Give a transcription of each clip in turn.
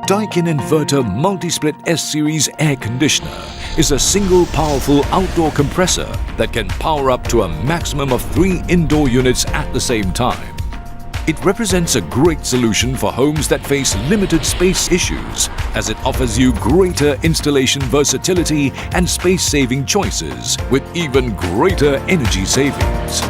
Daikin Inverter Multi-Split S-Series air conditioner is a single powerful outdoor compressor that can power up to a maximum of 3 indoor units at the same time. It represents a great solution for homes that face limited space issues, as it offers you greater installation versatility and space-saving choices with even greater energy savings.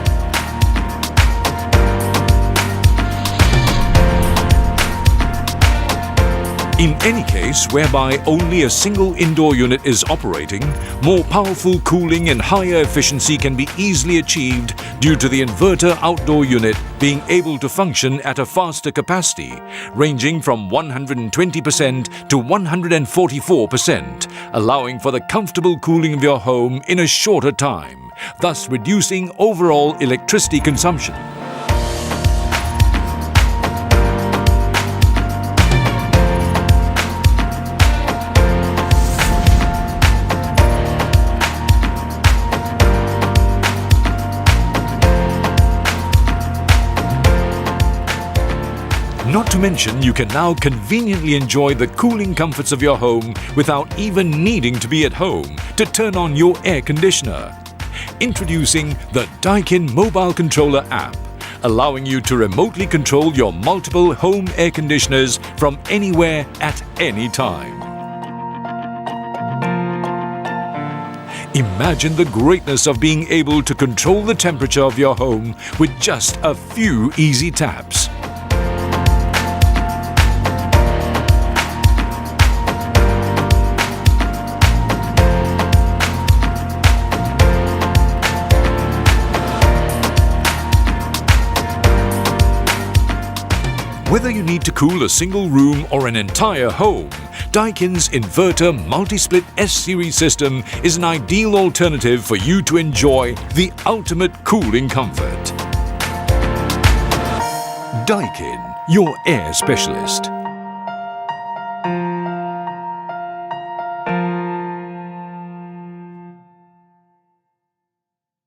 In any case whereby only a single indoor unit is operating, more powerful cooling and higher efficiency can be easily achieved due to the inverter outdoor unit being able to function at a faster capacity, ranging from 120% to 144%, allowing for the comfortable cooling of your home in a shorter time, thus reducing overall electricity consumption. Not to mention, you can now conveniently enjoy the cooling comforts of your home without even needing to be at home to turn on your air conditioner. Introducing the Daikin Mobile Controller app, allowing you to remotely control your multiple home air conditioners from anywhere at any time. Imagine the greatness of being able to control the temperature of your home with just a few easy taps. Whether you need to cool a single room or an entire home, Daikin's Inverter Multi-Split S-Series system is an ideal alternative for you to enjoy the ultimate cooling comfort. Daikin, your air specialist.